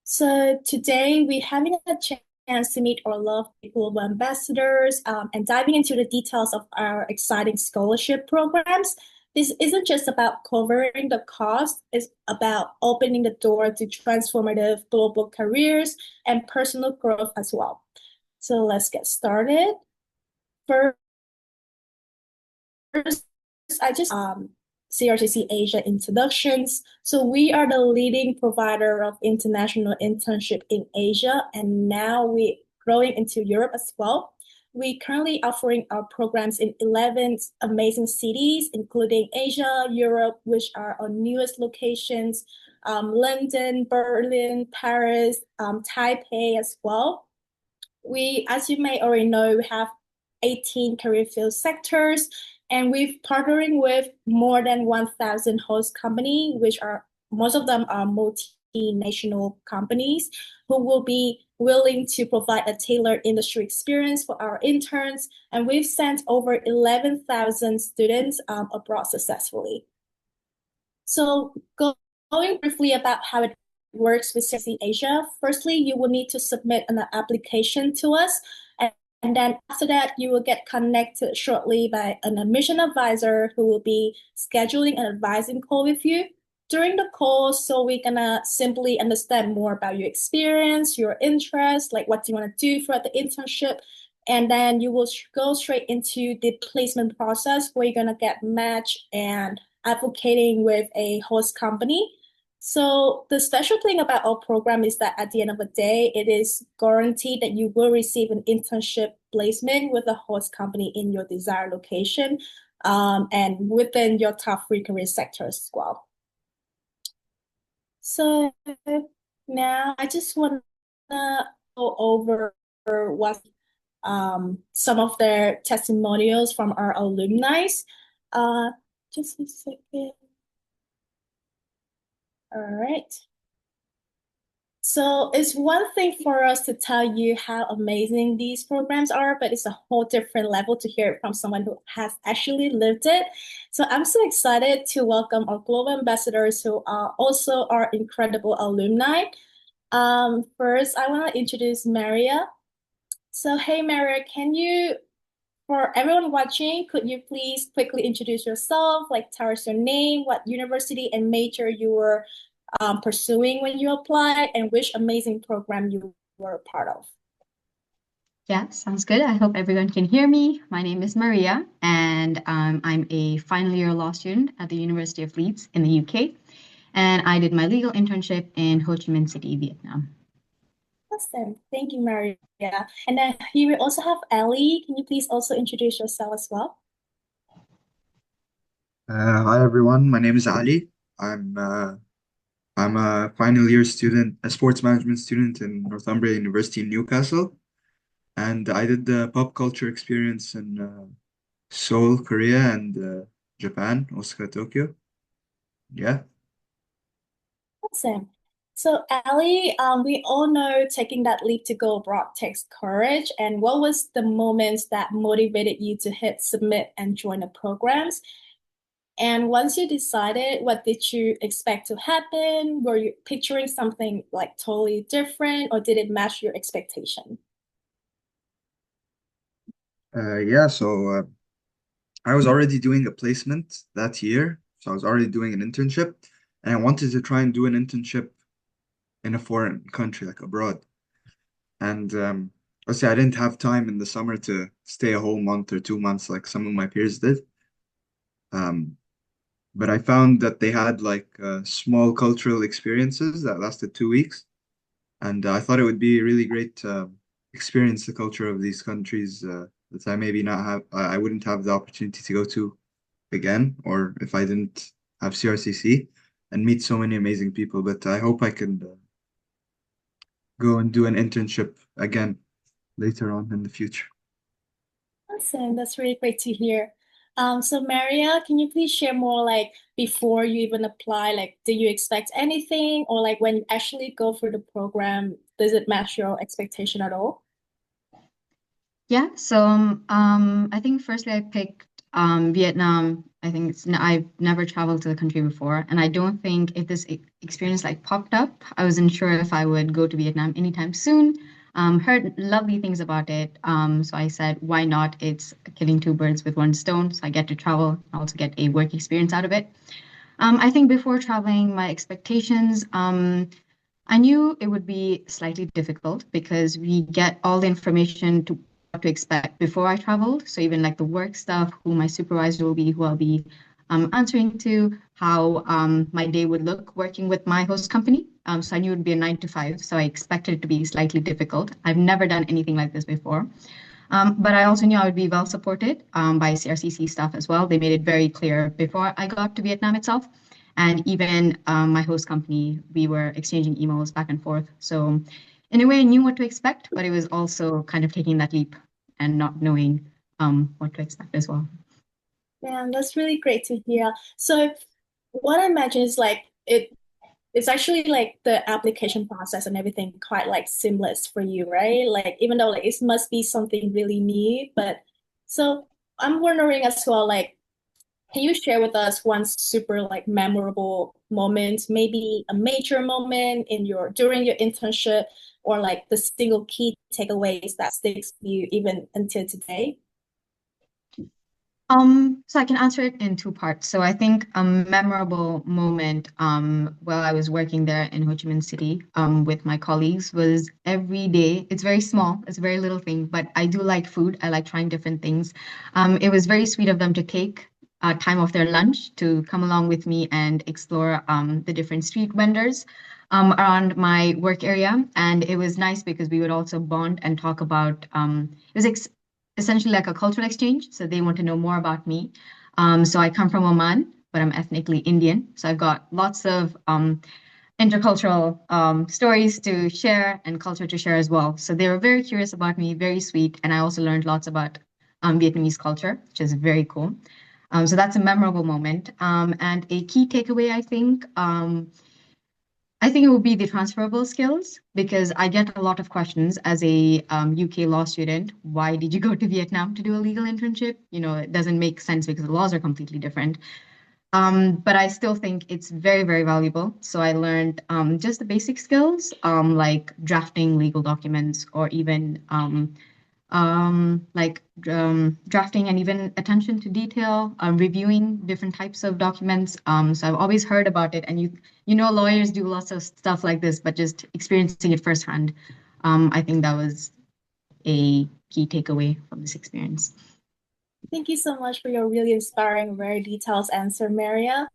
So today we're having a chance to meet our lovely global ambassadors and diving into the details of our exciting scholarship programs. This isn't just about covering the cost, it's about opening the door to transformative global careers and personal growth as well. So let's get started. First, I just CRCC Asia introductions. So we are the leading provider of international internship in Asia, and now we're growing into Europe as well. We currently offering our programs in 11 amazing cities, including Asia, Europe, which are our newest locations, London, Berlin, Paris, Taipei as well. We, as you may already know, we have 18 career field sectors, and we've partnering with more than 1,000 host company, which are most of them are multinational companies who will be willing to provide a tailored industry experience for our interns. And we've sent over 11,000 students abroad successfully. So going briefly about how it works with CRC Asia, firstly, you will need to submit an application to us. And then after that, you will get connected shortly by an admission advisor who will be scheduling an advising call with you. During the call, so we're gonna simply understand more about your experience, your interest, like what do you want to do throughout the internship. And then you will go straight into the placement process where you're gonna get matched and advocating with a host company. So the special thing about our program is that at the end of the day, it is guaranteed that you will receive an internship placement with a host company in your desired location, and within your top three career sectors as well. So now I just want to go over what some of their testimonials from our alumni. Uh, just a second. All right. So it's one thing for us to tell you how amazing these programs are, but it's a whole different level to hear it from someone who has actually lived it. So I'm so excited to welcome our global ambassadors who are also our incredible alumni. First, I want to introduce Maria. So hey, Maria, for everyone watching, could you please quickly introduce yourself, like tell us your name, what university and major you were pursuing when you applied, and which amazing program you were a part of. Yeah, sounds good. I hope everyone can hear me. My name is Maria, and I'm a final year law student at the University of Leeds in the UK. And I did my legal internship in Ho Chi Minh City, Vietnam. Awesome. Thank you, Maria. And then here we also have Ellie. Can you please also introduce yourself as well? Hi everyone, my name is Ali. I'm uh, I'm a final year student, a sports management student in Northumbria University in Newcastle, and I did the pop culture experience in Seoul, Korea, and Japan, Osaka, Tokyo. Yeah. Awesome. So, Ali, we all know taking that leap to go abroad takes courage. And what was the moments that motivated you to hit submit and join the programs? And once you decided, what did you expect to happen? Were you picturing something like totally different, or did it match your expectation? Yeah, so I was already doing a placement that year, so I was already doing an internship, and I wanted to try and do an internship in a foreign country, like abroad. And obviously, I didn't have time in the summer to stay a whole month or 2 months like some of my peers did. Um, but I found that they had like small cultural experiences that lasted 2 weeks. And I thought it would be really great to experience the culture of these countries that I maybe not have, I wouldn't have the opportunity to go to again, or if I didn't have CRCC and meet so many amazing people. But I hope I can go and do an internship again later on in the future. Awesome. That's really great to hear. So Maria, can you please share more like before you even apply, like did you expect anything or like when you actually go through the program, does it match your expectation at all? Yeah, so I think firstly I picked Vietnam I think I've never traveled to the country before, and I don't think if this experience like popped up, I wasn't sure if I would go to Vietnam anytime soon. Heard lovely things about it, so I said, why not? It's killing two birds with one stone. So I get to travel, and also get a work experience out of it. I think before traveling, my expectations, I knew it would be slightly difficult because we get all the information to what to expect before I traveled. So even like the work stuff, who my supervisor will be, who I'll be answering to, how my day would look working with my host company. So I knew it would be a 9 to 5. So I expected it to be slightly difficult. I've never done anything like this before. But I also knew I would be well supported by CRCC staff as well. They made it very clear before I got to Vietnam itself. And even my host company, we were exchanging emails back and forth. So in a way, I knew what to expect, but it was also kind of taking that leap and not knowing what to expect as well. Yeah, that's really great to hear. So what I imagine is like it's actually like the application process and everything quite like seamless for you, right? Like even though like it must be something really new, but so I'm wondering as well, like can you share with us one super like memorable moment, maybe a major moment in your during your internship, or like the single key takeaways that sticks with you even until today? So I can answer it in two parts. So I think a memorable moment while I was working there in Ho Chi Minh City with my colleagues was every day. It's very small, it's a very little thing, but I do like food. I like trying different things. It was very sweet of them to take time off their lunch to come along with me and explore the different street vendors around my work area. And it was nice because we would also bond and talk about it was essentially like a cultural exchange. So they want to know more about me. So I come from Oman, but I'm ethnically Indian. So I've got lots of intercultural stories to share and culture to share as well. So they were very curious about me, very sweet. And I also learned lots about Vietnamese culture, which is very cool. So that's a memorable moment. And a key takeaway, I think it would be the transferable skills because I get a lot of questions as a UK law student. Why did you go to Vietnam to do a legal internship? You know, it doesn't make sense because the laws are completely different. But I still think it's very, very valuable. So I learned just the basic skills like drafting legal documents or even drafting and even attention to detail, reviewing different types of documents. So I've always heard about it, and you know lawyers do lots of stuff like this, but just experiencing it firsthand, I think that was a key takeaway from this experience. Thank you so much for your really inspiring, very detailed answer, Maria.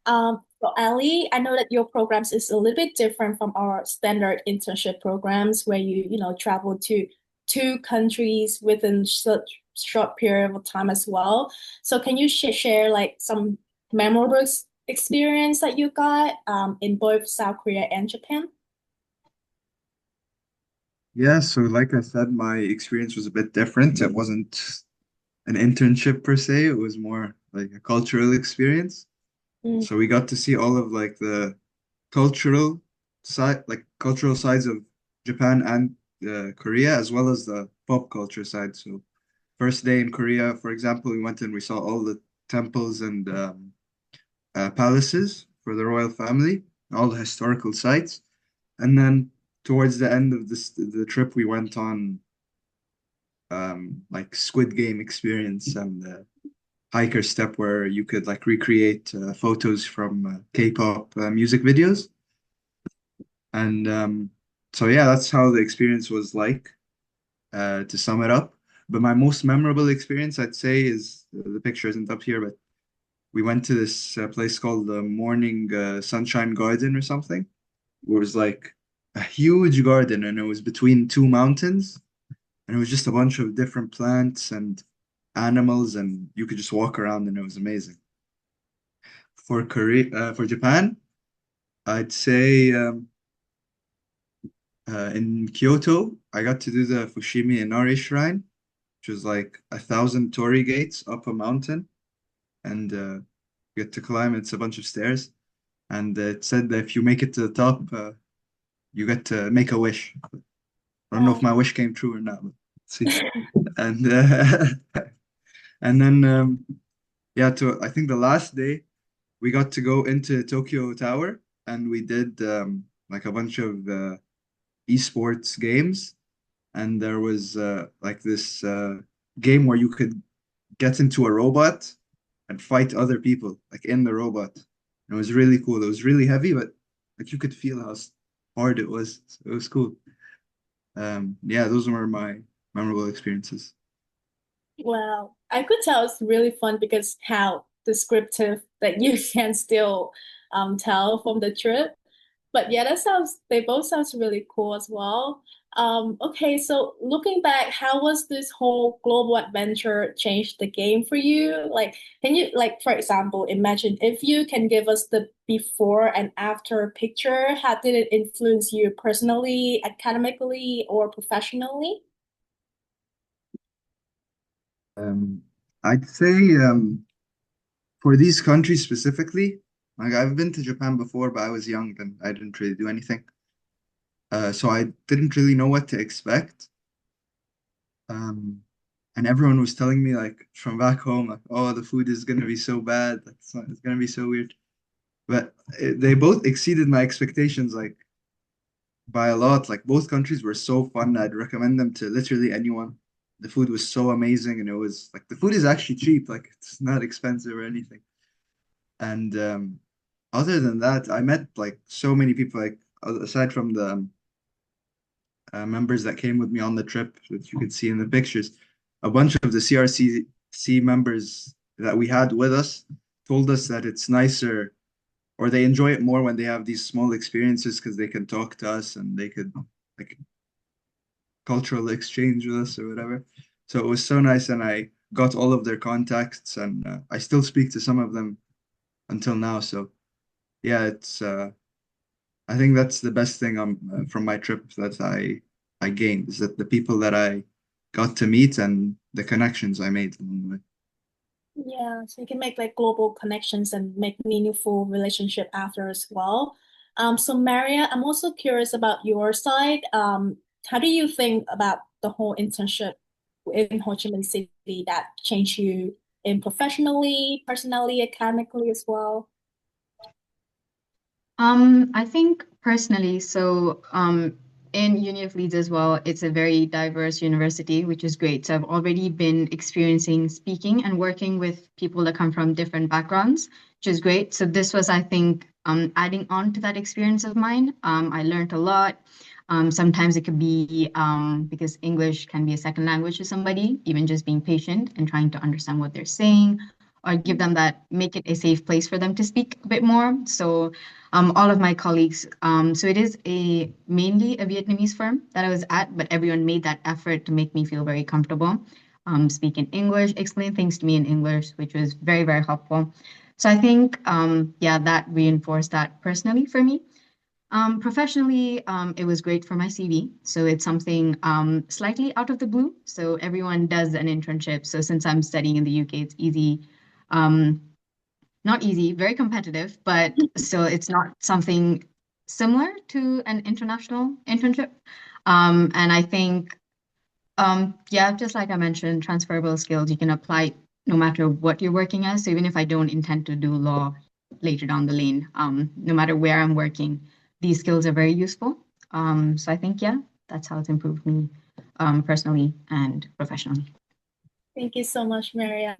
For Ali, I know that your programs is a little bit different from our standard internship programs where you know, travel to two countries within such short period of time as well. So can you share like some memorable experience that you got in both South Korea and Japan? Yeah, so like I said, my experience was a bit different. It wasn't an internship per se, it was more like a cultural experience. Mm, So we got to see all of like the cultural cultural sides of Japan and Korea, as well as the pop culture side. So first day in Korea, for example, we went and we saw all the temples and palaces for the royal family, all the historical sites. And then towards the end of the trip, we went on like Squid Game experience and hiker step where you could like recreate photos from K-pop music videos. And so yeah, that's how the experience was like, to sum it up. But my most memorable experience, I'd say, is the picture isn't up here, but we went to this place called the Morning Sunshine Garden or something. It was like a huge garden, and it was between two mountains, and it was just a bunch of different plants and animals, and you could just walk around, and it was amazing. For Japan, I'd say in Kyoto, I got to do the Fushimi Inari Shrine, which was like 1,000 torii gates up a mountain, and you get to climb. It's a bunch of stairs, and it said that if you make it to the top, you get to make a wish. I don't know if wow. my wish came true or not, but let's see. And and then yeah, I think the last day we got to go into Tokyo Tower and we did like a bunch of esports games. And there was like this game where you could get into a robot and fight other people like in the robot. And it was really cool. It was really heavy, but like you could feel how hard it was. So it was cool. Yeah, those were my memorable experiences. Well, I could tell it's really fun because how descriptive that you can still tell from the trip. But yeah, they both sounds really cool as well. Okay, so looking back, how was this whole global adventure change the game for you? Like, can you, like, for example, imagine if you can give us the before and after picture, how did it influence you personally, academically, or professionally? Um, I'd say for these countries specifically, like I've been to Japan before, but I was young and I didn't really do anything. So I didn't really know what to expect. Um, and everyone was telling me like from back home, like, oh, the food is gonna be so bad, like, it's gonna be so weird. But they both exceeded my expectations like by a lot. Like both countries were so fun. I'd recommend them to literally anyone. The food was so amazing, and it was like the food is actually cheap, like it's not expensive or anything. And other than that, I met like so many people. Like aside from the members that came with me on the trip, which you could see in the pictures, a bunch of the CRCC members that we had with us told us that it's nicer or they enjoy it more when they have these small experiences because they can talk to us and they could like cultural exchange with us or whatever. So it was so nice, and I got all of their contacts, and I still speak to some of them until now. So yeah, it's I think that's the best thing from my trip that I gained is that the people that I got to meet and the connections I made along the way. Yeah, so you can make like global connections and make meaningful relationship after as well. So Maria, I'm also curious about your side. How do you think about the whole internship in Ho Chi Minh City that changed you in professionally, personally, academically as well? I think personally, in Uni of Leeds as well, it's a very diverse university, which is great. So I've already been experiencing speaking and working with people that come from different backgrounds, which is great. So this was, I think, adding on to that experience of mine. I learned a lot. Sometimes it could be because English can be a second language to somebody, even just being patient and trying to understand what they're saying or give them that, make it a safe place for them to speak a bit more. So all of my colleagues. So it is a mainly a Vietnamese firm that I was at, but everyone made that effort to make me feel very comfortable. Speak in English, explain things to me in English, which was very, very helpful. So I think, yeah, that reinforced that personally for me. Professionally, it was great for my CV. So it's something slightly out of the blue. So everyone does an internship. So since I'm studying in the UK, it's easy. Um, Not easy, very competitive, but still, it's not something similar to an international internship. And I think, yeah, just like I mentioned, transferable skills you can apply no matter what you're working as. So even if I don't intend to do law later down the lane, no matter where I'm working, these skills are very useful. So I think, yeah, that's how it's improved me, personally and professionally. Thank you so much, Maria.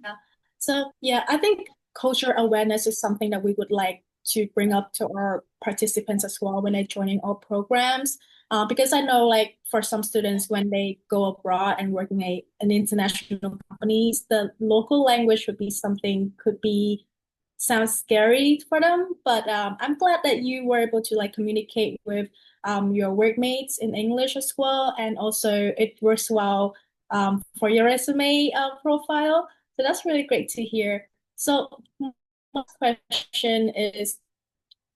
So, yeah, I think culture awareness is something that we would like to bring up to our participants as well when they're joining our programs. Because I know, like, for some students, when they go abroad and work in an international companies, the local language would be something could be sounds scary for them. But I'm glad that you were able to like communicate with your workmates in English as well, and also it works well for your resume profile. So that's really great to hear. So my question is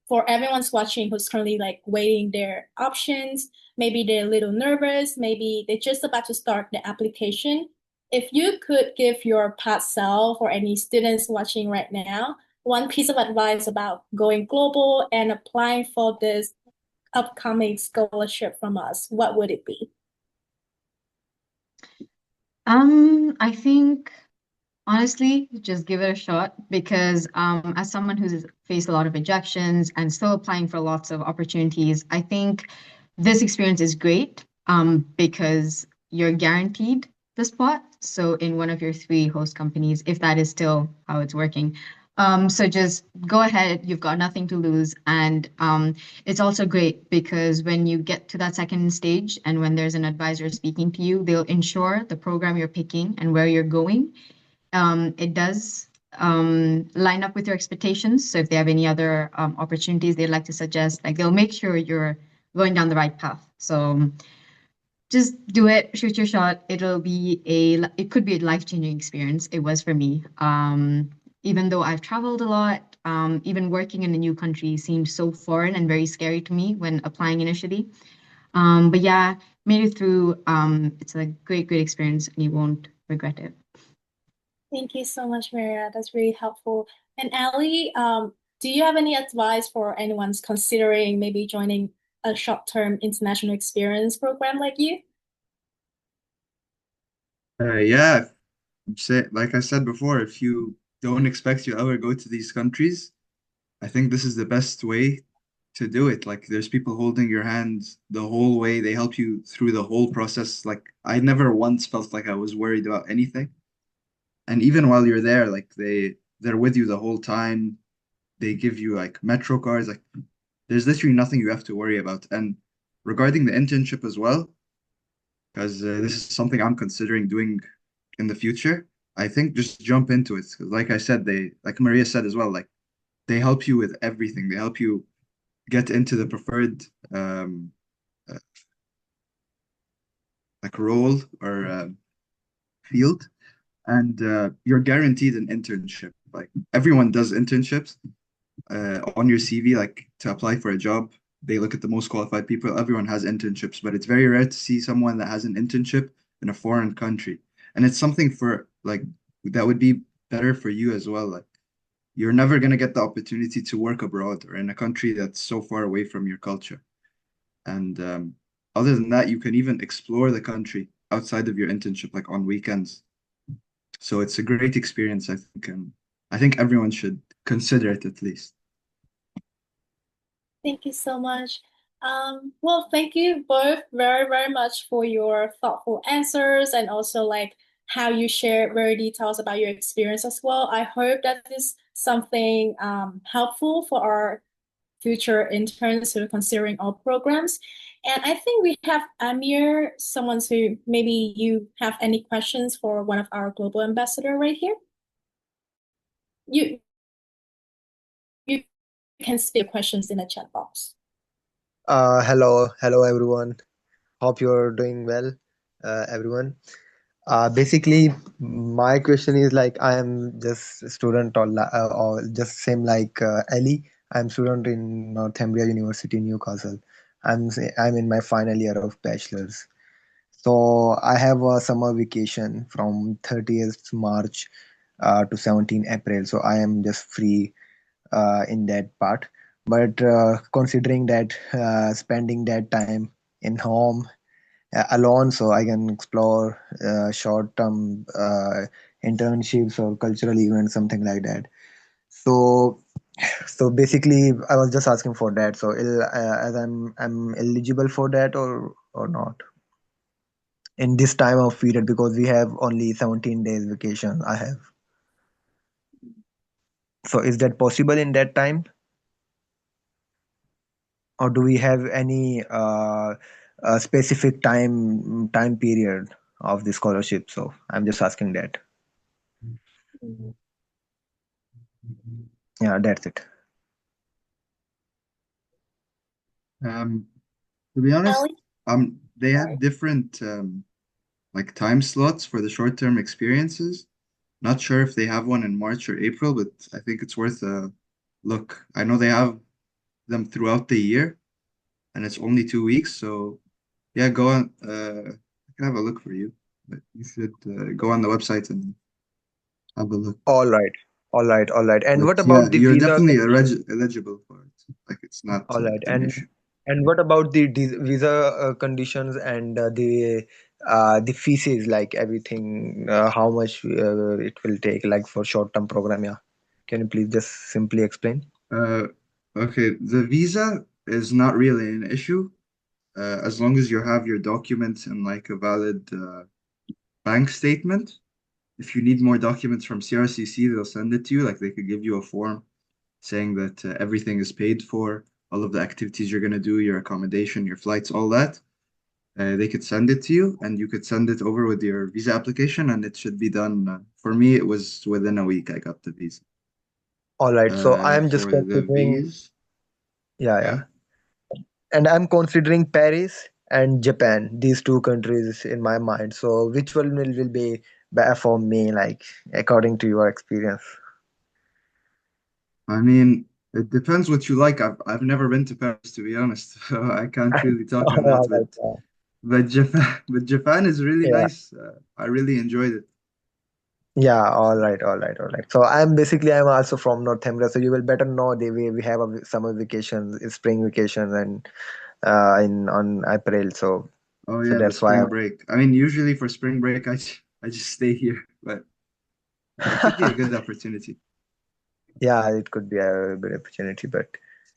for everyone's watching who's currently like weighing their options, maybe they're a little nervous, maybe they're just about to start the application. If you could give your past self or any students watching right now one piece of advice about going global and applying for this upcoming scholarship from us, what would it be? I think. Honestly, just give it a shot because as someone who's faced a lot of rejections and still applying for lots of opportunities, I think this experience is great because you're guaranteed the spot. So in one of your three host companies, if that is still how it's working. So just go ahead, you've got nothing to lose. And it's also great because when you get to that second stage and when there's an advisor speaking to you, they'll ensure the program you're picking and where you're going it does line up with your expectations. So if they have any other opportunities they'd like to suggest, like they'll make sure you're going down the right path. So just do it, shoot your shot. It could be a life-changing experience. It was for me. Even though I've traveled a lot, even working in a new country seemed so foreign and very scary to me when applying initially. But yeah, made it through. It's a great, great experience, and you won't regret it. Thank you so much, Maria. That's really helpful. And Ali, do you have any advice for anyone's considering maybe joining a short-term international experience program like you? Yeah, like I said before, if you don't expect to ever go to these countries, I think this is the best way to do it. Like, there's people holding your hand the whole way. They help you through the whole process. Like, I never once felt like I was worried about anything. And even while you're there, like they're with you the whole time. They give you like metro cards. Like, there's literally nothing you have to worry about. And regarding the internship as well, because this is something I'm considering doing in the future, I think just jump into it. 'Cause like I said, like Maria said as well, like they help you with everything. They help you get into the preferred uh, like role or field, and you're guaranteed an internship. Like, everyone does internships on your CV, like to apply for a job. They look at the most qualified people. Everyone has internships, but it's very rare to see someone that has an internship in a foreign country. And it's something for like that would be better for you as well. Like, you're never gonna get the opportunity to work abroad or in a country that's so far away from your culture. And other than that, you can even explore the country outside of your internship, like on weekends. So it's a great experience, I think, and I think everyone should consider it at least. Thank you so much. Well, thank you both very, very much for your thoughtful answers and also like how you shared very details about your experience as well. I hope that is something helpful for our future interns who are considering all programs. And I think we have Amir, someone who maybe you have any questions for one of our global ambassador right here. You can speak questions in the chat box. Hello everyone. Hope you're doing well, everyone. Basically, my question is like I am just a student or just same like Ellie. I'm student in Northumbria University, Newcastle. I'm in my final year of bachelor's. So I have a summer vacation from 30th March to 17 April. So I am just free in that part. But considering that spending that time in home alone, so I can explore short-term internships or cultural events, something like that. So, so basically, I was just asking for that. So, as I'm eligible for that or not in this time of period because we have only 17 days vacation. I have. So, is that possible in that time? Or do we have any specific time period of the scholarship? So I'm just asking that. Yeah, that's it. Um, to be honest, Ellie? they Sorry. have different like time slots for the short-term experiences. Not sure if they have one in March or April, but I think it's worth a look. I know they have them throughout the year, and it's only 2 weeks. So yeah, go on. I can have a look for you, but you should go on the website and have a look. All right, all right. And But what yeah, about the you're visa definitely conditions? eligible for it. Like, it's not All right, an issue. and what about the visa conditions and the fees is like everything, how much it will take like for short-term program. Yeah. Can you please just simply explain? Uh, okay, the visa is not really an issue, as long as you have your documents and like a valid bank statement. If you need more documents from CRCC, they'll send it to you. Like they could give you a form saying that everything is paid for, all of the activities you're going to do, your accommodation, your flights, all that. They could send it to you, and you could send it over with your visa application, and it should be done. For me, it was within a week I got the visa. All right. So I'm just For the considering, visa, yeah, yeah. yeah. And I'm considering Paris and Japan, these two countries in my mind. So which one will be better for me, like according to your experience? I mean, it depends what you like. I've never been to Paris, to be honest, so I can't really talk on that. All right. But Japan, but Japan is really Yeah. nice. I really enjoyed it. Yeah, all right, all right, all right. So I'm also from North America, so you will better know the way we have a summer vacations, spring vacations, and in on April. Oh So yeah, the that's why spring break. I mean, usually for spring break, I just stay here, but it could be a good opportunity. yeah, it could be a good opportunity, but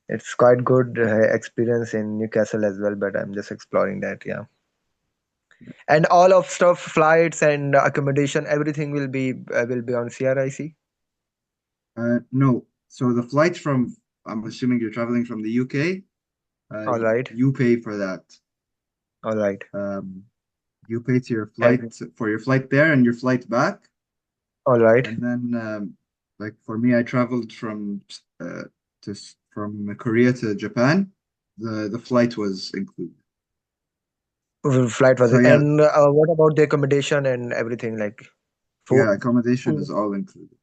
it's quite good experience in Newcastle as well. But I'm just exploring that, yeah. And all of stuff, flights and accommodation, everything will be on CRIC. No, so the flight from, I'm assuming you're traveling from the UK. All right, You pay for that. all right, Um, you pay to your every, flight for your flight there and your flight back. all right. And then, like for me, I traveled from Korea to Japan. The flight was included. Flight was So it? yeah, And what about the accommodation and everything like food? yeah, accommodation Food, is all included.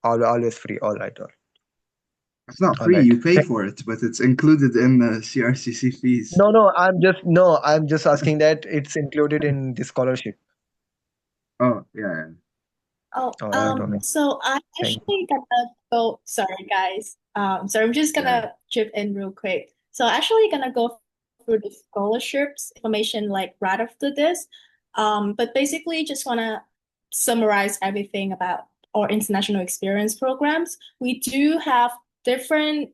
always free. It's not All free, right. you pay for it, but it's included in the CRCC fees. No, I'm just asking that it's included in the scholarship. Oh, yeah, Oh, All right, all right. so I'm Thank actually gonna go, sorry guys. So I'm just yeah. gonna chip in real quick. So actually gonna go through the scholarships information like right after this. But basically just wanna summarize everything about our international experience programs. We do have different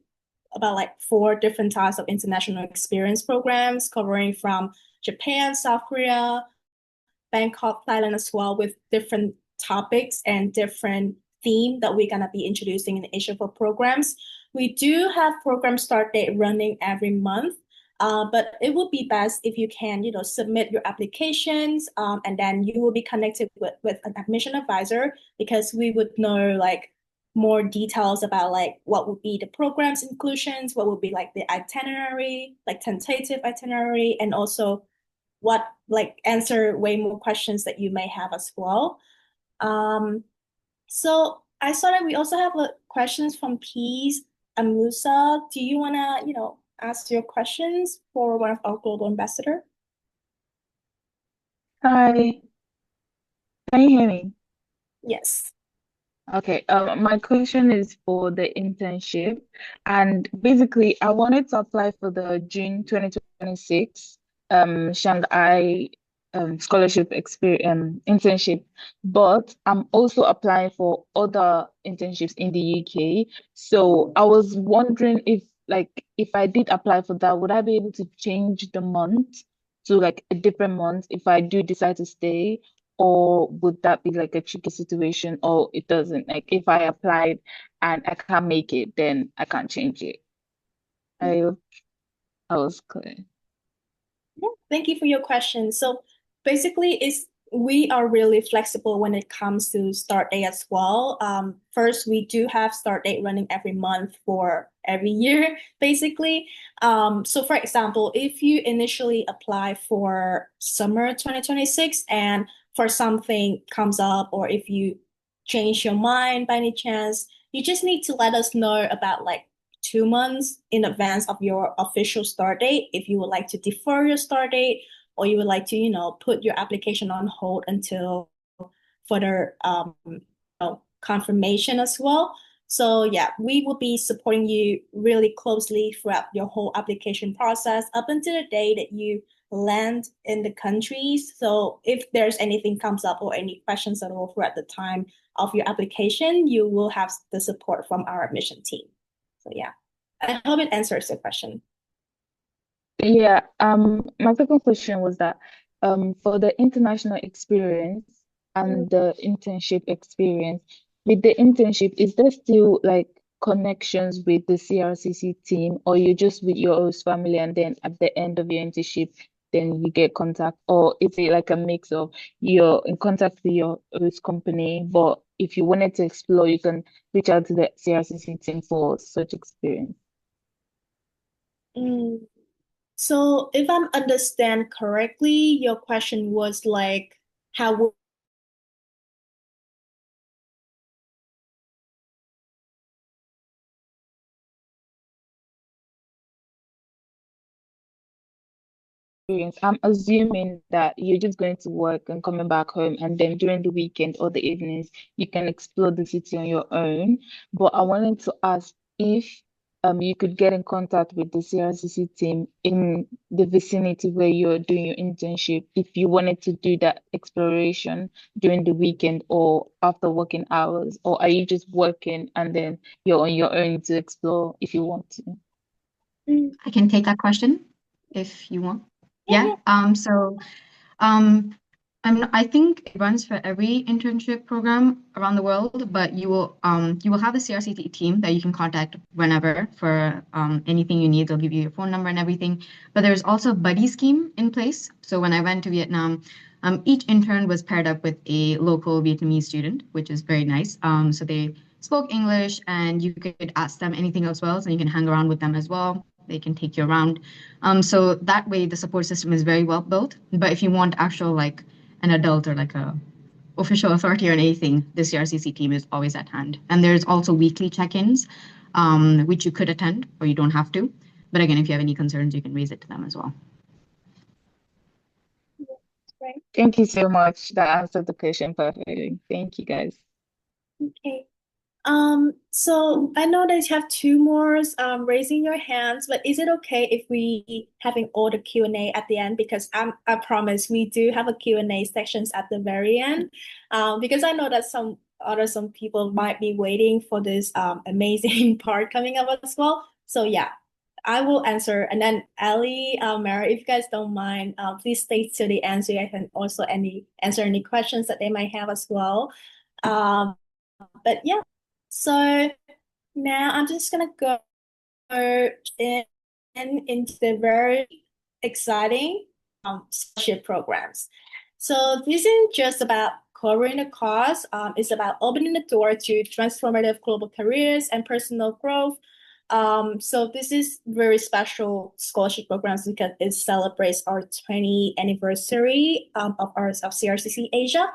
about like four different types of international experience programs covering from Japan, South Korea, Bangkok, Thailand as well, with different topics and different theme that we're gonna be introducing in Asia for programs. We do have program start date running every month. But it would be best if you can, submit your applications, and then you will be connected with an admission advisor because we would know like more details about like what would be the program's inclusions, what would be like the itinerary, like tentative itinerary, and also what like answer way more questions that you may have as well. Um, so I saw that we also have questions from Peace and Musa. Do you wanna, ask your questions for one of our global ambassador? Hi, can you hear me? Yes. Okay, my question is for the internship, and basically, I wanted to apply for the June 2026 Shanghai scholarship experience internship, but I'm also applying for other internships in the UK. So I was wondering if I did apply for that, would I be able to change the month to like a different month if I do decide to stay? Or would that be like a tricky situation, or it doesn't? Like if I applied and I can't make it, then I can't change it. I hope I was clear. Yeah, thank you for your question. So basically, we are really flexible when it comes to start date as well. First, we do have start date running every month for every year, basically. So for example, if you initially apply for summer 2026 and for something comes up, or if you change your mind by any chance, you just need to let us know about like 2 months in advance of your official start date if you would like to defer your start date or you would like to, put your application on hold until further confirmation as well. So yeah, we will be supporting you really closely throughout your whole application process up until the day that you land in the countries. So if there's anything comes up or any questions at all throughout the time of your application, you will have the support from our admission team. So yeah, I hope it answers the question. Yeah, my second question was that for the international experience and the internship experience, with the internship, is there still like connections with the CRCC team, or you just with your host family and then at the end of your internship, then you get contact, or is it like a mix of you're in contact with your host company, but if you wanted to explore, you can reach out to the CRCC team for such experience? Mm. So if I'm understand correctly, your question was like how Experience. I'm assuming that you're just going to work and coming back home, and then during the weekend or the evenings, you can explore the city on your own. But I wanted to ask if you could get in contact with the CRCC team in the vicinity where you're doing your internship, if you wanted to do that exploration during the weekend or after working hours, or are you just working and then you're on your own to explore if you want to? I can take that question if you want. Yeah. So I think it runs for every internship program around the world, but you will have a CRCT team that you can contact whenever for anything you need. They'll give you your phone number and everything. But there's also a buddy scheme in place. So when I went to Vietnam, each intern was paired up with a local Vietnamese student, which is very nice. So they spoke English, and you could ask them anything as well, so you can hang around with them as well. They can take you around. So that way the support system is very well built. But if you want actual like an adult or like a official authority or anything, the CRCC team is always at hand. And there's also weekly check-ins, which you could attend or you don't have to. But again, if you have any concerns, you can raise it to them as well. Right. Thank you so much. That answered the question perfectly. Thank you, guys. Okay. So I know that you have two more raising your hands, but is it okay if we having all the Q&A at the end? Because I promise we do have a Q&A sections at the very end. Because I know that some people might be waiting for this amazing part coming up as well. So yeah, I will answer. And then Ali, Mara, if you guys don't mind, please stay till the end so you can also answer any questions that they might have as well. But yeah, so now I'm just gonna go in into the very exciting scholarship programs. So this isn't just about covering the cost, it's about opening the door to transformative global careers and personal growth. So this is very special scholarship programs because it celebrates our 20th anniversary of CRCC Asia.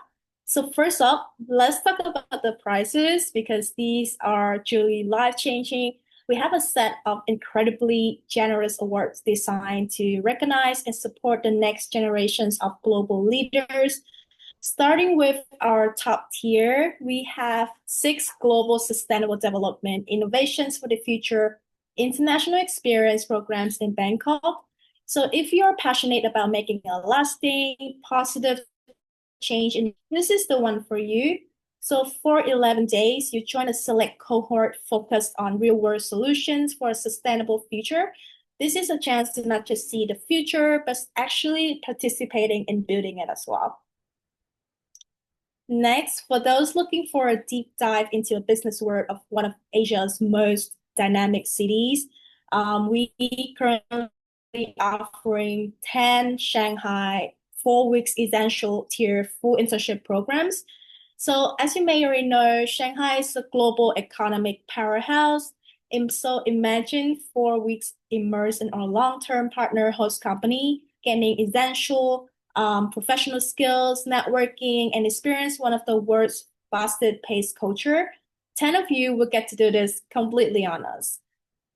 So first up, let's talk about the prizes because these are truly life-changing. We have a set of incredibly generous awards designed to recognize and support the next generations of global leaders. Starting with our top tier, we have 6 Global Sustainable Development Innovations for the Future international experience programs in Bangkok. So if you're passionate about making a lasting, positive change, and this is the one for you. So for 11 days, you join a select cohort focused on real-world solutions for a sustainable future. This is a chance to not just see the future, but actually participating in building it as well. Next, for those looking for a deep dive into a business world of one of Asia's most dynamic cities, we currently offering 10 Shanghai 4 weeks essential tier full internship programs. So as you may already know, Shanghai is a global economic powerhouse. So imagine 4 weeks immersed in our long-term partner host company, gaining essential professional skills, networking, and experience one of the world's fastest paced culture. 10 of you will get to do this completely on us.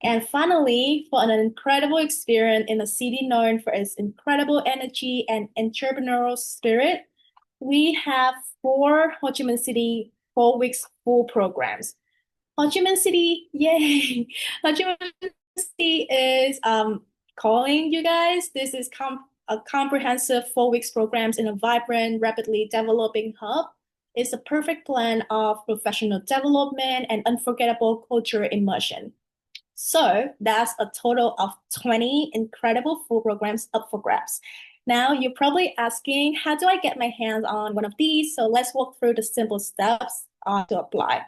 And finally, for an incredible experience in a city known for its incredible energy and entrepreneurial spirit, we have 4 Ho Chi Minh City 4 weeks full programs. Ho Chi Minh City, yay! Ho Chi Minh City is calling you guys. This is a comprehensive 4 weeks programs in a vibrant, rapidly developing hub. It's a perfect plan of professional development and unforgettable culture immersion. So that's a total of 20 incredible full programs up for grabs. Now you're probably asking, how do I get my hands on one of these? So let's walk through the simple steps to apply.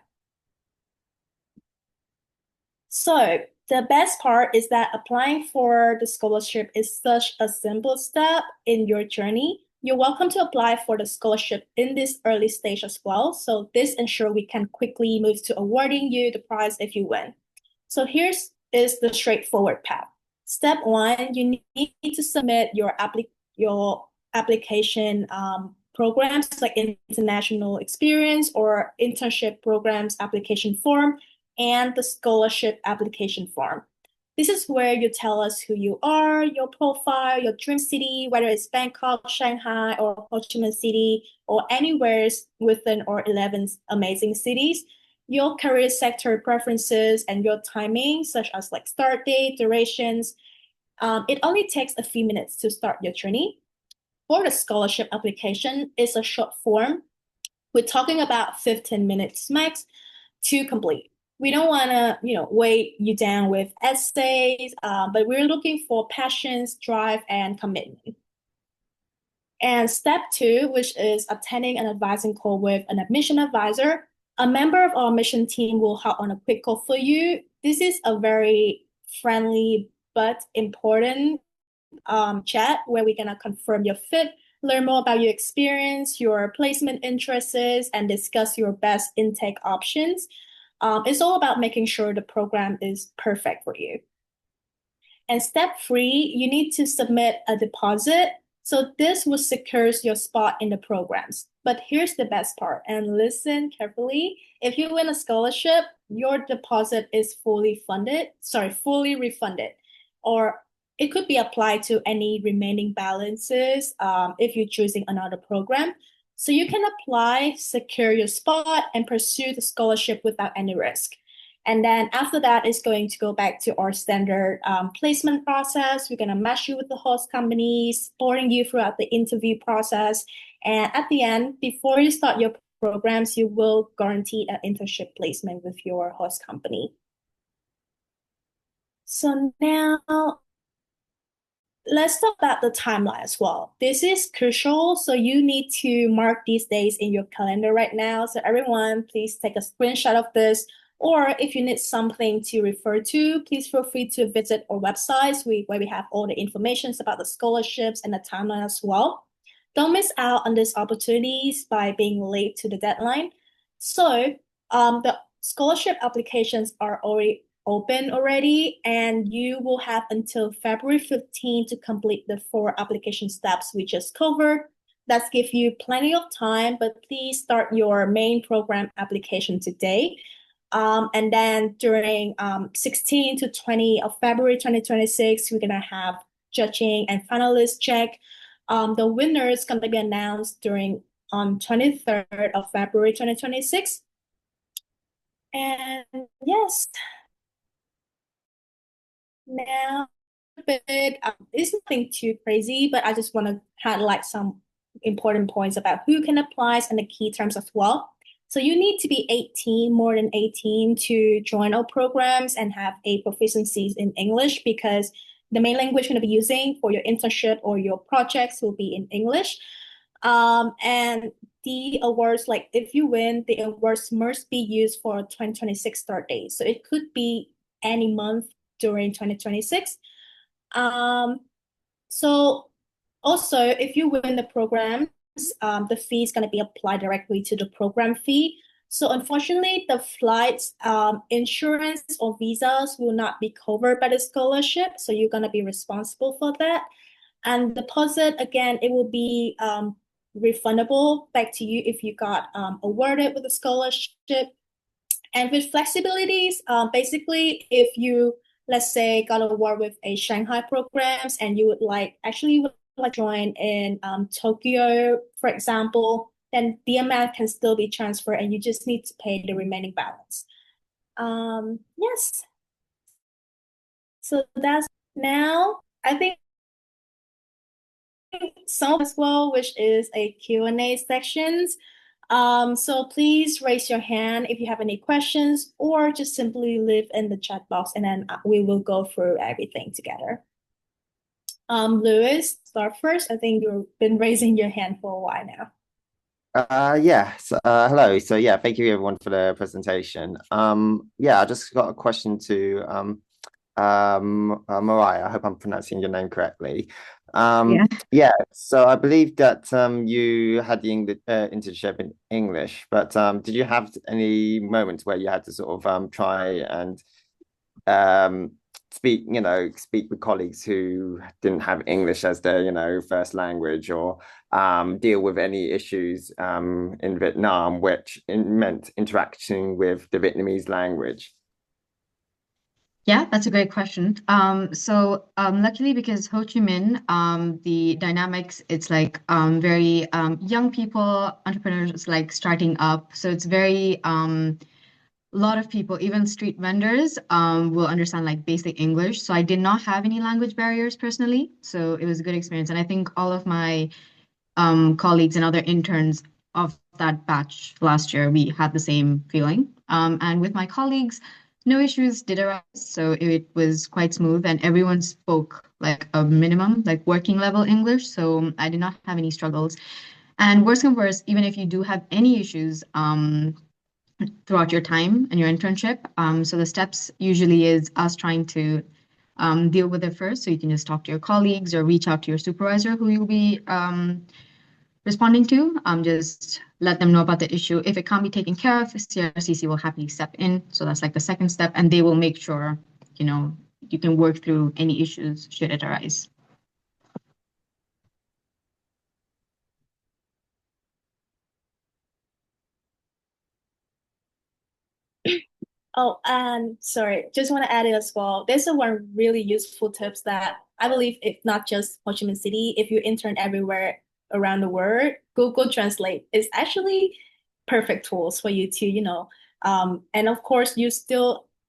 So the best part is that applying for the scholarship is such a simple step in your journey. You're welcome to apply for the scholarship in this early stage as well. So this ensures we can quickly move to awarding you the prize if you win. So here's is the straightforward path. Step 1, you need to submit your application programs like international experience or internship programs application form and the scholarship application form. This is where you tell us who you are, your profile, your dream city, whether it's Bangkok, Shanghai, or Ho Chi Minh City, or anywhere within our 11 amazing cities, your career sector preferences and your timing, such as like start date, durations. It only takes a few minutes to start your journey. For the scholarship application, it's a short form. We're talking about 15 minutes max to complete. We don't want to, weigh you down with essays, but we're looking for passions, drive, and commitment. And step 2, which is attending an advising call with an admission advisor. A member of our admission team will hop on a quick call for you. This is a very friendly but important chat where we're gonna confirm your fit, learn more about your experience, your placement interests, and discuss your best intake options. It's all about making sure the program is perfect for you. And step 3, you need to submit a deposit. So this will secure your spot in the programs. But here's the best part, and listen carefully. If you win a scholarship, your deposit is fully refunded, or it could be applied to any remaining balances if you're choosing another program. So you can apply, secure your spot, and pursue the scholarship without any risk. And then after that, it's going to go back to our standard placement process. We're going to match you with the host companies, supporting you throughout the interview process. And at the end, before you start your programs, you will guarantee an internship placement with your host company. So now let's talk about the timeline as well. This is crucial, so you need to mark these days in your calendar right now. So everyone, please take a screenshot of this. Or if you need something to refer to, please feel free to visit our websites where we have all the information about the scholarships and the timeline as well. Don't miss out on these opportunities by being late to the deadline. So the scholarship applications are already open already, and you will have until February 15 to complete the 4 application steps we just covered. That's give you plenty of time, but please start your main program application today. And then during 16 to 20 of February 2026, we're gonna have judging and finalist check. The winner is gonna be announced on 23rd of February 2026. And yes, now it's nothing too crazy, but I just want to highlight some important points about who can apply and the key terms as well. So you need to be 18, more than 18 to join our programs and have a proficiencies in English, because the main language you're going to be using for your internship or your projects will be in English. And the awards, like if you win, the awards must be used for 2026 start date. So it could be any month during 2026. So also, if you win the programs, the fee is going to be applied directly to the program fee. So unfortunately, the flights, insurance or visas will not be covered by the scholarship. So you're going to be responsible for that. And deposit, again, it will be refundable back to you if you got awarded with a scholarship. And with flexibilities, basically, if you, let's say, got an award with a Shanghai programs and you would like join in Tokyo, for example, then the amount can still be transferred and you just need to pay the remaining balance. Yes. So that's now, I think some as well, which is a Q&A sections. So please raise your hand if you have any questions, or just simply leave in the chat box, and then we will go through everything together. Lewis, start first. I think you've been raising your hand for a while now. Yes. Hello. So yeah, thank you everyone for the presentation. Yeah, I just got a question to Mariah. I hope I'm pronouncing your name correctly. Yeah. Yeah. So I believe that you had the internship in English, but did you have any moments where you had to sort of try and speak with colleagues who didn't have English as their first language, or deal with any issues in Vietnam which meant interacting with the Vietnamese language? Yeah, that's a great question. So luckily, because Ho Chi Minh, the dynamics, it's like very young people, entrepreneurs like starting up. So it's very a lot of people, even street vendors, will understand like basic English. So I did not have any language barriers personally. So it was a good experience. And I think all of my colleagues and other interns of that batch last year, we had the same feeling. And with my colleagues, no issues did arise. So it was quite smooth, and everyone spoke like a minimum, like working level English. So I did not have any struggles. And worse than worse, even if you do have any issues, throughout your time and your internship. So the steps usually is us trying to deal with it first. So you can just talk to your colleagues or reach out to your supervisor who you'll be responding to. Just let them know about the issue. If it can't be taken care of, CRCC will happily step in. So that's like the second step, and they will make sure, you can work through any issues should it arise. Oh, and sorry, just want to add it as well. There's one really useful tips that I believe, if not just Ho Chi Minh City, if you intern everywhere around the world, Google Translate is actually perfect tools for you to. And of course,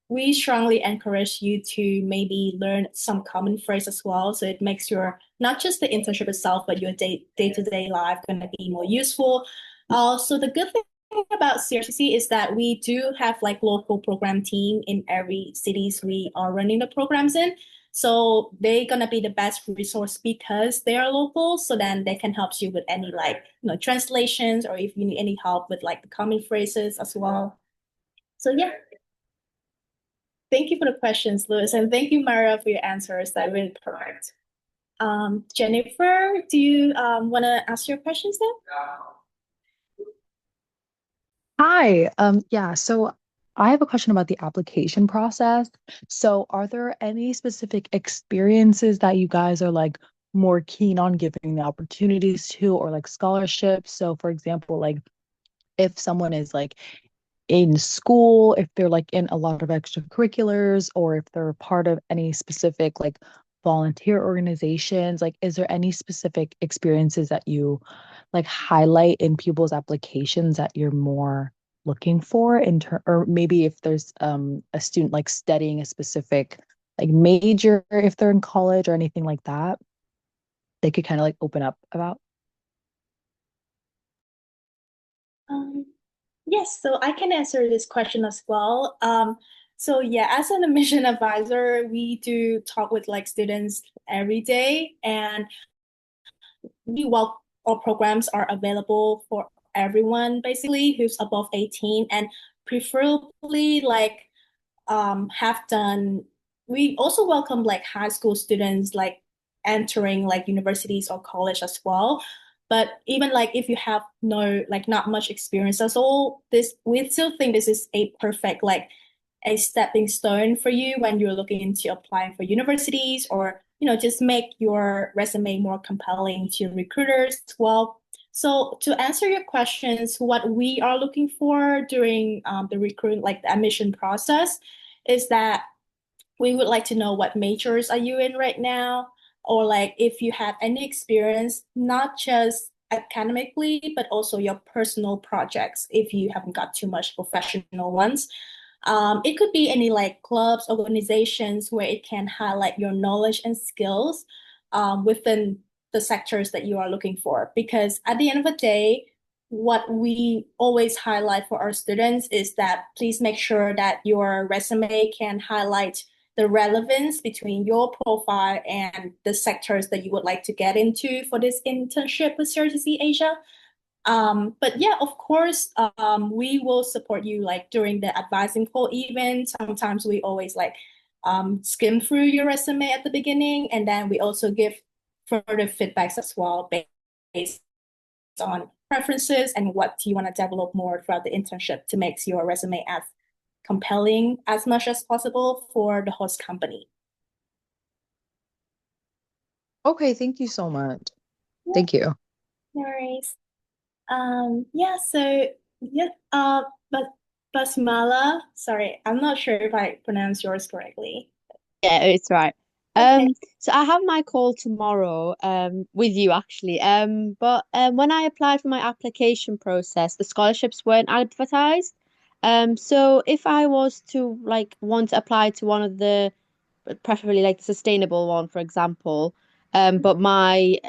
we strongly encourage you to maybe learn some common phrase as well. So it makes your, not just the internship itself, but your day-to-day life going to be more useful. So the good thing about CRCC is that we do have like local program team in every cities we are running the programs in. So they're gonna be the best resource because they are local. So then they can help you with any translations, or if you need any help with like the common phrases as well. So yeah. Thank you for the questions, Louis, and thank you, Mara, for your answers. That really perfect. Jennifer, do you want to ask your questions now? Hi. Yeah, so I have a question about the application process. So are there any specific experiences that you guys are like more keen on giving the opportunities to, or like scholarships? So for example, like if someone is like in school, if they're like in a lot of extracurriculars, or if they're part of any specific like volunteer organizations, like is there any specific experiences that you like highlight in people's applications that you're more looking for or maybe if there's a student like studying a specific like major if they're in college or anything like that, they could kind of like open up about? Yes, so I can answer this question as well. So yeah, as an admission advisor, we do talk with like students every day, and our programs are available for everyone basically who's above 18, and preferably like have done. We also welcome like high school students like entering like universities or college as well. But even like if you have not much experience at all, we still think this is a perfect like a stepping stone for you when you're looking into applying for universities, or just make your resume more compelling to recruiters as well. So to answer your questions, what we are looking for during the recruiting, like the admission process, is that we would like to know what majors are you in right now, or like if you have any experience, not just academically, but also your personal projects, if you haven't got too much professional ones. It could be any like clubs, organizations where it can highlight your knowledge and skills within the sectors that you are looking for. Because at the end of the day, what we always highlight for our students is that please make sure that your resume can highlight the relevance between your profile and the sectors that you would like to get into for this internship with CRCC Asia. But yeah, of course, we will support you like during the advising call event. Sometimes we always like skim through your resume at the beginning, and then we also give further feedbacks as well based on preferences and what you want to develop more throughout the internship to make your resume as compelling as much as possible for the host company. Okay, thank you so much. Yeah, Thank you. no worries. But Basmala, sorry, I'm not sure if I pronounced yours correctly. Yeah, it's right. Okay. So I have my call tomorrow, with you actually. But when I applied for my application process, the scholarships weren't advertised. So if I was to like want to apply to one of the, preferably like the sustainable one, for example, but my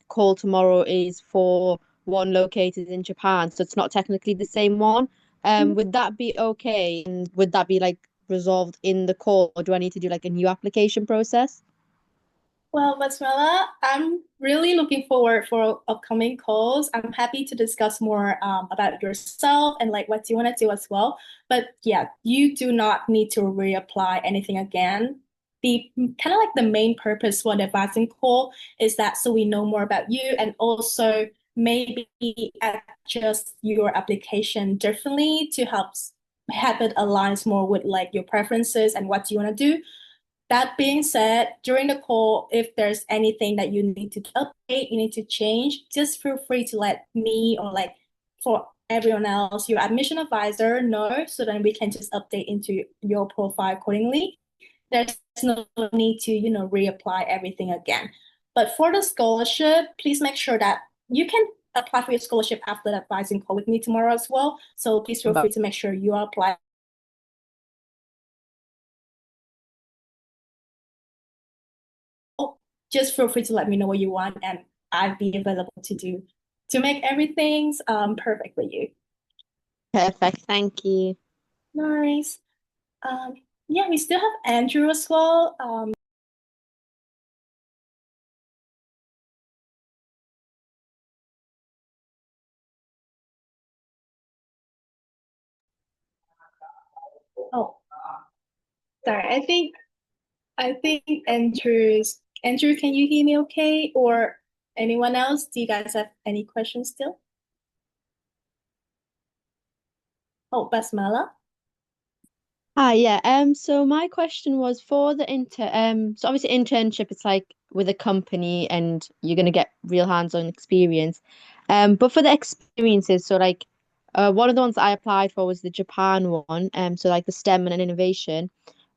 call tomorrow is for one located in Japan, so it's not technically the same one. Would that be okay? And would that be like resolved in the call, or do I need to do like a new application process? Well, Basmala, I'm really looking forward for upcoming calls. I'm happy to discuss more about yourself and like what you want to do as well. But yeah, you do not need to reapply anything again. The kind of like the main purpose for the advising call is that so we know more about you and also maybe adjust your application differently to have it aligns more with like your preferences and what you want to do. That being said, during the call, if there's anything that you need to update, you need to change, just feel free to let me or like for everyone else, your admission advisor know so then we can just update into your profile accordingly. There's no need to, reapply everything again. But for the scholarship, please make sure that you can apply for your scholarship after the advising call with me tomorrow as well. So please feel free to make sure you apply just feel free to let me know what you want and I'd be available to make everything perfect for you. Perfect, thank you. No worries. Yeah, we still have Andrew as well. Oh, sorry. I think Andrew, can you hear me okay? Or anyone else? Do you guys have any questions still? Oh, Basmala. Ah, yeah. So my question was for the so obviously internship, it's like with a company and you're gonna get real hands-on experience. But for the experiences, so like one of the ones I applied for was the Japan one, so like the STEM and innovation.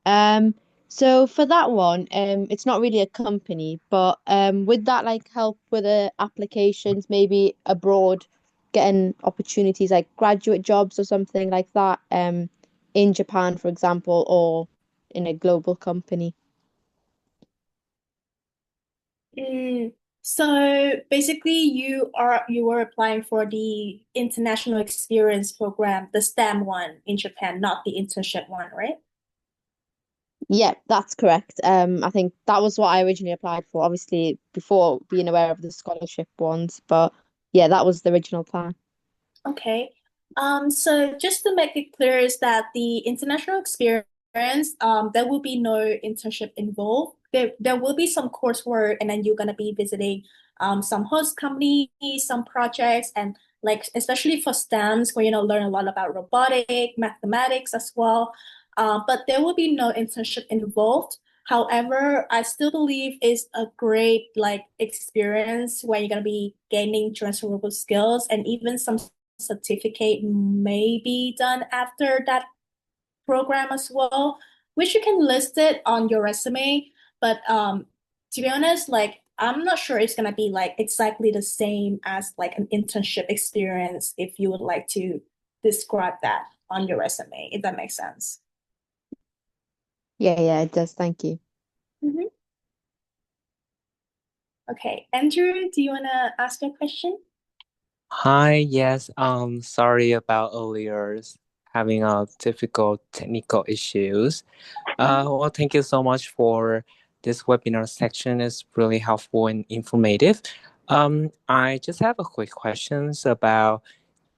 Um, so for that one, it's not really a company, but would that like help with the applications, maybe abroad, getting opportunities like graduate jobs or something like that, in Japan, for example, or in a global company? So basically you were applying for the international experience program, the STEM one in Japan, not the internship one, right? Yeah, that's correct. I think that was what I originally applied for, obviously before being aware of the scholarship ones, but yeah, that was the original plan. Okay. So just to make it clear is that the international experience, there will be no internship involved. There will be some coursework, and then you're gonna be visiting some host companies, some projects, and like especially for STEMs, where learn a lot about robotic, mathematics as well. But there will be no internship involved. However, I still believe it's a great like experience where you're gonna be gaining transferable skills and even some certificate may be done after that program as well, which you can list it on your resume. But to be honest, like I'm not sure it's gonna be like exactly the same as like an internship experience if you would like to describe that. on your resume, if that makes sense. Yeah, it does. Thank you. Mm-hmm. Okay, Andrew, do you want to ask a question? Hi, yes, sorry about earlier having difficult technical issues. Well, thank you so much for this webinar section. It's really helpful and informative. I just have a quick questions about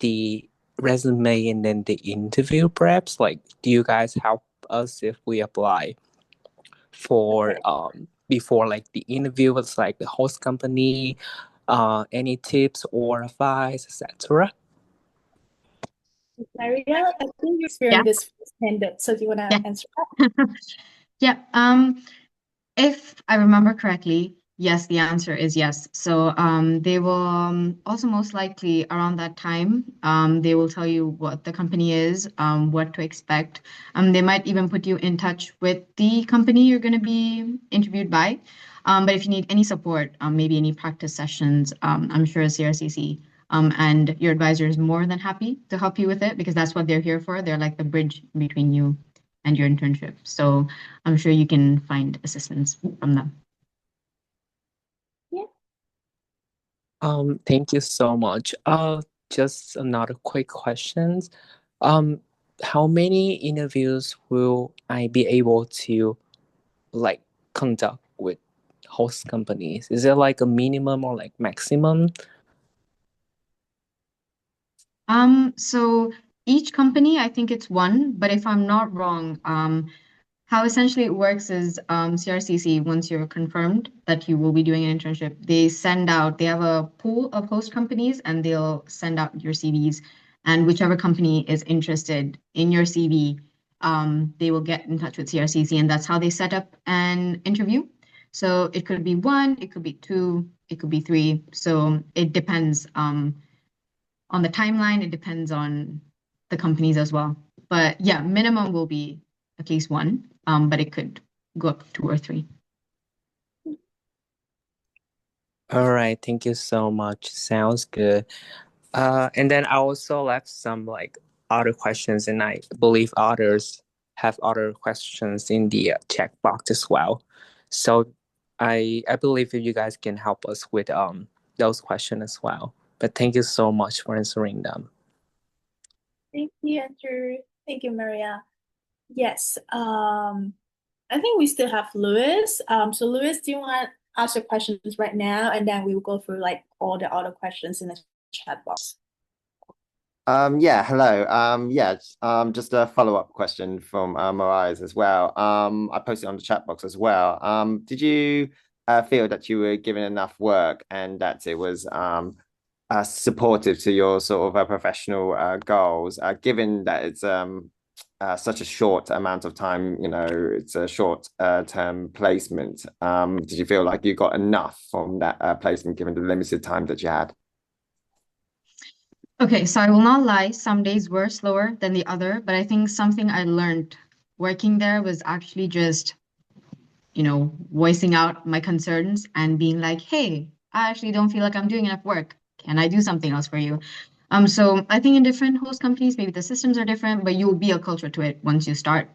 the resume and then the interview preps. Like, do you guys help us if we apply for before like the interview with like the host company, any tips or advice, etc.? Maria, I think you're experiencing this firsthand, so do you want to answer that? Yeah. If I remember correctly, yes, the answer is yes. So they will also most likely around that time, they will tell you what the company is, what to expect. They might even put you in touch with the company you're going to be interviewed by. But if you need any support, maybe any practice sessions, I'm sure CRCC and your advisor is more than happy to help you with it because that's what they're here for. They're like the bridge between you and your internship. So I'm sure you can find assistance from them. Yeah. Thank you so much. Just another quick questions. How many interviews will I be able to like conduct with host companies? Is there like a minimum or like maximum? So each company, I think it's one, but if I'm not wrong, how essentially it works is CRCC, once you're confirmed that you will be doing an internship, they have a pool of host companies and they'll send out your CVs. And whichever company is interested in your CV, they will get in touch with CRCC and that's how they set up an interview. So it could be one, it could be two, it could be three. So it depends on the timeline, it depends on the companies as well. But yeah, minimum will be at least one, but it could go up to two or three. All right, thank you so much. Sounds good. And then I also left some like other questions, and I believe others have other questions in the chat box as well. So I believe you guys can help us with those questions as well. But thank you so much for answering them. Thank you, Andrew. Thank you, Maria. Yes. I think we still have Lewis. So Lewis, do you want to ask your questions right now, and then we will go through like all the other questions in the chat box. Yeah, hello. Just a follow-up question from Mariah's as well. I posted on the chat box as well. Did you feel that you were given enough work and that it was supportive to your sort of professional goals, given that it's such a short amount of time, you know, it's a short term placement. Did you feel like you got enough from that placement given the limited time that you had? Okay, so I will not lie, some days were slower than the other, but I think something I learned working there was actually just, voicing out my concerns and being like, hey, I actually don't feel like I'm doing enough work. Can I do something else for you? So I think in different host companies, maybe the systems are different, but you'll be a culture to it once you start.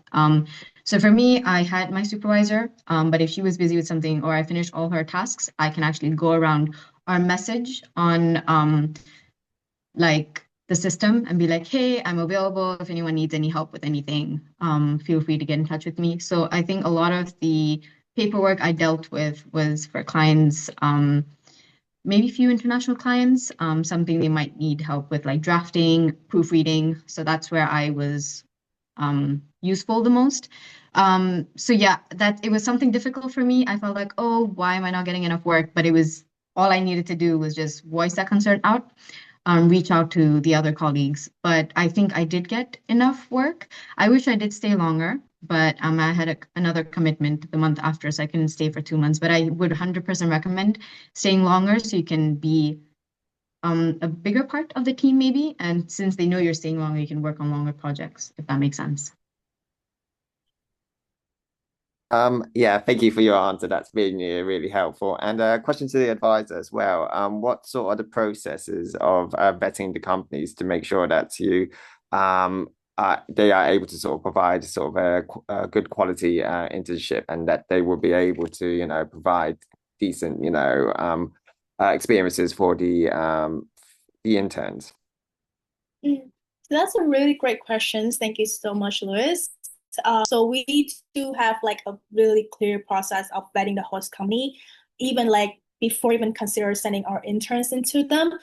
So for me, I had my supervisor, but if she was busy with something or I finished all her tasks, I can actually go around our message on like the system and be like, hey, I'm available if anyone needs any help with anything. Feel free to get in touch with me. So I think a lot of the paperwork I dealt with was for clients, maybe few international clients, something they might need help with like drafting, proofreading. So that's where I was useful the most. So yeah, that it was something difficult for me. I felt like, oh, why am I not getting enough work? But it was all I needed to do was just voice that concern out, reach out to the other colleagues. But I think I did get enough work. I wish I did stay longer, but I had another commitment the month after, so I couldn't stay for 2 months. But I would 100% recommend staying longer so you can be a bigger part of the team maybe. And since they know you're staying longer, you can work on longer projects, if that makes sense. Yeah, thank you for your answer. That's been really helpful. And a question to the advisor as well. What sort of the processes of vetting the companies to make sure that you they are able to sort of provide sort of a good quality internship, and that they will be able to, you know, provide decent, you know, experiences for the interns. So that's a really great question. Thank you so much, Louis. So we do have like a really clear process of vetting the host company, even like before even consider sending our interns into them.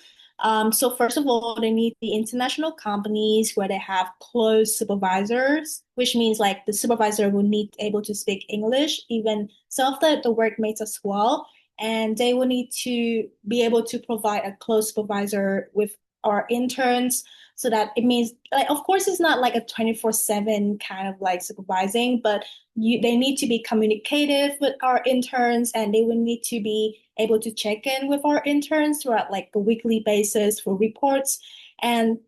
So first of all, they need the international companies where they have close supervisors, which means like the supervisor will need able to speak English, even some of the workmates as well. And they will need to be able to provide a close supervisor with our interns, so that it means like of course it's not like a 24/7 kind of like supervising, but they need to be communicative with our interns, and they will need to be able to check in with our interns throughout like a weekly basis for reports. And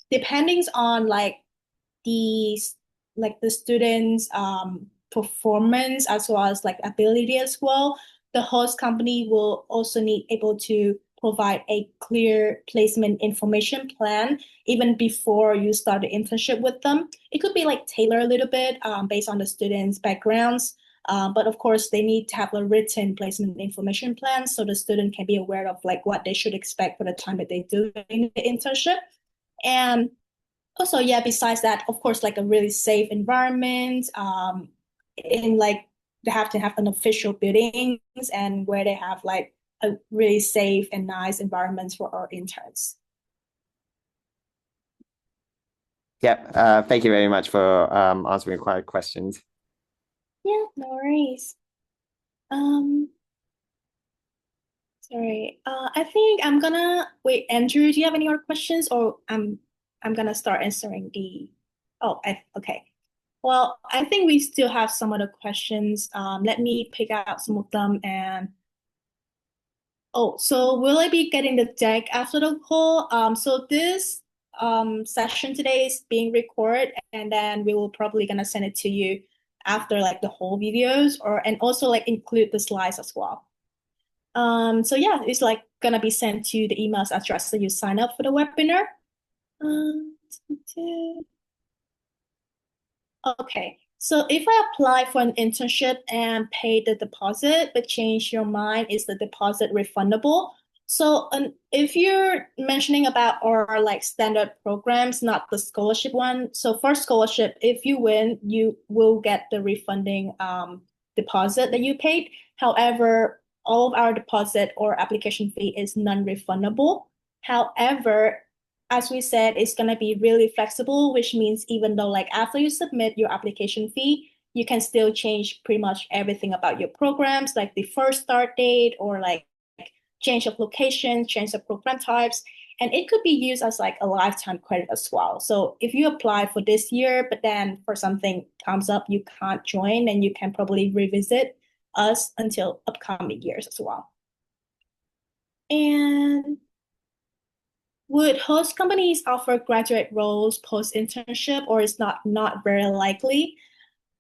depending on the the students performance as well as like ability as well, the host company will also need able to provide a clear placement information plan even before you start the internship with them. It could be like tailored a little bit based on the students' backgrounds. But of course, they need to have a written placement information plan so the student can be aware of like what they should expect for the time that they do in the internship. And also, yeah, besides that, of course, like a really safe environment, in like they have to have an official buildings and where they have like a really safe and nice environments for our interns. Yep. Thank you very much for answering required questions. Yeah, no worries. Sorry. I think I'm gonna wait. Andrew, do you have any other questions, or I'm gonna start answering the. Oh, okay. Well, I think we still have some other questions. Let me pick out some of them. And oh, so will I be getting the deck after the call? So this session today is being recorded, and then we will probably gonna send it to you after like the whole videos, and also like include the slides as well. So yeah, it's like gonna be sent to the emails address that you sign up for the webinar. Okay, so if I apply for an internship and pay the deposit, but change your mind, is the deposit refundable? So if you're mentioning about our like standard programs, not the scholarship one. So for scholarship, if you win, you will get the refunding deposit that you paid. However, all of our deposit or application fee is non-refundable. However, as we said, it's going to be really flexible, which means even though like after you submit your application fee, you can still change pretty much everything about your programs, like the first start date or like change of location, change of program types. And it could be used as like a lifetime credit as well. So if you apply for this year, but then for something comes up, you can't join, then you can probably revisit us until upcoming years as well. And would host companies offer graduate roles post-internship, or is not very likely?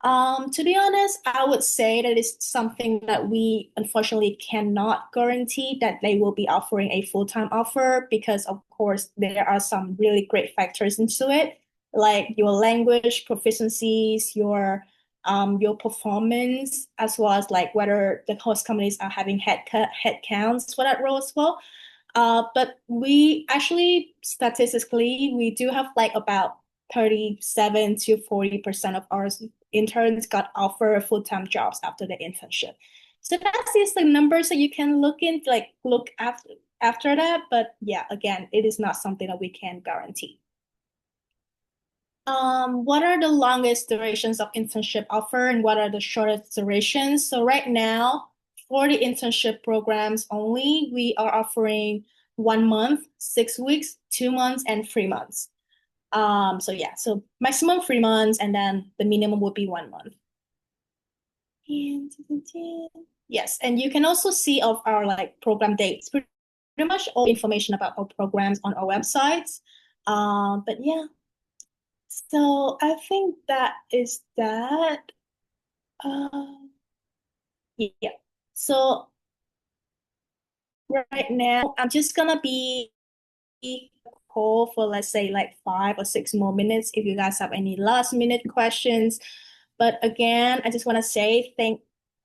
To be honest, I would say that it's something that we unfortunately cannot guarantee that they will be offering a full-time offer, because of course there are some really great factors into it, like your language proficiencies, your performance, as well as like whether the host companies are having head counts for that role as well. But we actually, statistically, we do have like about 37 to 40% of our interns got offered full-time jobs after the internship. So that's just the numbers that you can look after that. But yeah, again, it is not something that we can guarantee. What are the longest durations of internship offer and what are the shortest durations? So right now, for the internship programs only, we are offering 1 month, 6 weeks, 2 months, and 3 months. So yeah, so maximum 3 months, and then the minimum would be 1 month. And yes, and you can also see of our like program dates, pretty much all information about our programs on our websites. But yeah. So I think that is that. Yeah. So right now, I'm just gonna be call for, let's say, like 5 or 6 more minutes if you guys have any last minute questions. But again, I just want to say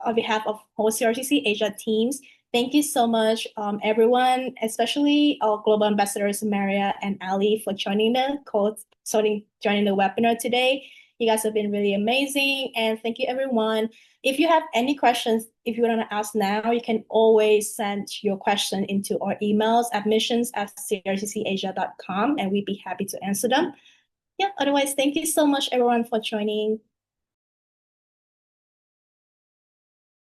on behalf of whole CRCC Asia teams, thank you so much, everyone, especially our global ambassadors, Maria and Ali, for joining the webinar today. You guys have been really amazing, and thank you, everyone. If you have any questions, if you want to ask now, you can always send your question into our emails, admissions@crccasia.com, and we'd be happy to answer them. Yeah, otherwise, thank you so much, everyone, for joining.